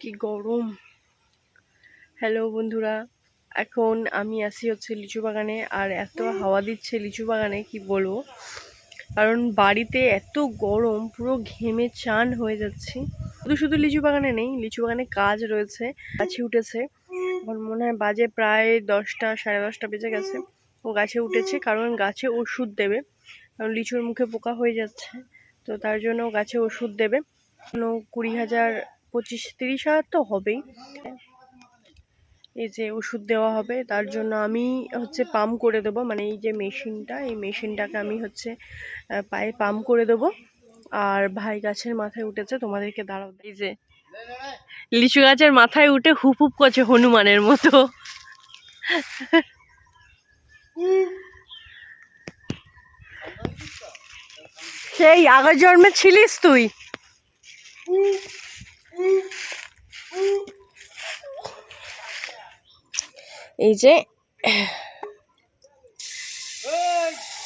কি গরম। হ্যালো বন্ধুরা, এখন আমি আসি হচ্ছে লিচু বাগানে। আর এত হাওয়া দিচ্ছে লিচু বাগানে কি বলবো, কারণ বাড়িতে এত গরম, পুরো ঘেমে চান হয়ে যাচ্ছি। শুধু শুধু লিচু বাগানে নেই, লিচু বাগানে কাজ রয়েছে। গাছে উঠেছে, এখন মনে হয় বাজে প্রায় 10টা, সাড়ে 10টা বেজে গেছে। ও গাছে উঠেছে কারণ গাছে ওষুধ দেবে, কারণ লিচুর মুখে পোকা হয়ে যাচ্ছে, তো তার জন্য গাছে ওষুধ দেবে। 20,000, 25-30,000 তো হবেই। এই যে ওষুধ দেওয়া হবে, তার জন্য আমি হচ্ছে পাম্প করে দেবো, মানে এই যে মেশিনটা, এই মেশিনটাকে আমি হচ্ছে পায়ে পাম্প করে দেবো। আর ভাই গাছের মাথায় উঠেছে, তোমাদেরকে দাঁড়াও, এই যে লিচু গাছের মাথায় উঠে হুপ হুপ করছে হনুমানের মতো। সেই আগের জন্মে ছিলিস তুই। এই যে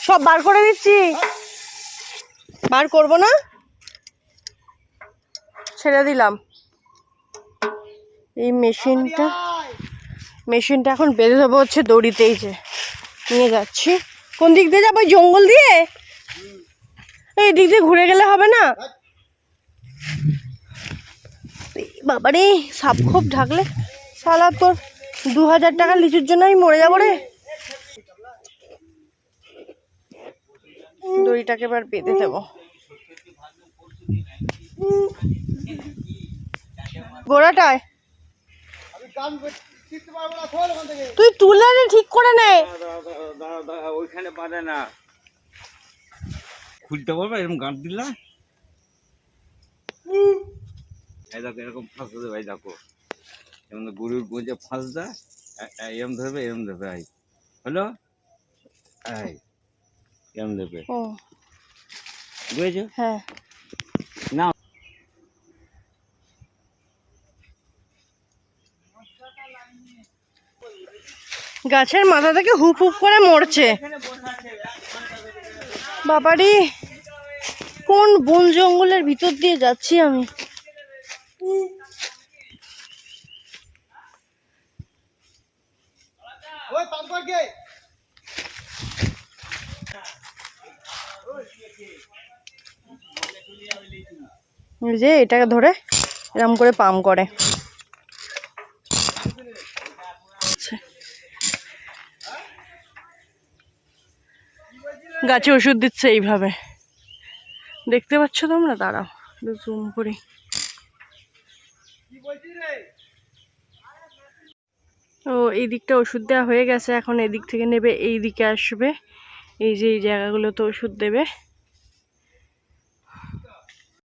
সব বার করে দিচ্ছি, বার করবো না, ছেড়ে দিলাম। এই মেশিনটা এখন বেঁধে দেবো হচ্ছে দড়িতে। এই যে নিয়ে যাচ্ছি। কোন দিক দিয়ে যাবো? জঙ্গল দিয়ে? এই দিক দিয়ে ঘুরে গেলে হবে না? বাবারে, সাপ খোপ ঢাকলে শালা তোর 2,000 টাকা লিচুর জন্য আমি মরে যাবো রে। দড়িটাকে এবার বেঁধে দেবো। গোড়াটায় তুই তুলে ঠিক করে নে। ওইখানে পারে না, খুলতে পারবে এরকম গাঁট দিলা। এই দেখো এরকম ফাঁস দেবে, ভাই দেখো এরকম গরুর গোঁজে ফাঁস দেয়, এরম ধরবে, এরম ধরবে। এই হলো, এই এরম ধরবে, বুঝেছো? হ্যাঁ, না গাছের মাথা থেকে হুপ হুপ করে মরছে। বাবারি, কোন বন জঙ্গলের ভিতর দিয়ে যাচ্ছি আমি। যে এটাকে ধরে এরকম করে পাম্প করে। গাছে ওষুধ দিচ্ছে এইভাবে, দেখতে পাচ্ছ তোমরা? দাঁড়াও জুম করি। ও এই দিকটা ওষুধ দেওয়া হয়ে গেছে, এখন এদিক থেকে নেবে, এই দিকে আসবে। এই যে এই জায়গাগুলোতে ওষুধ দেবে।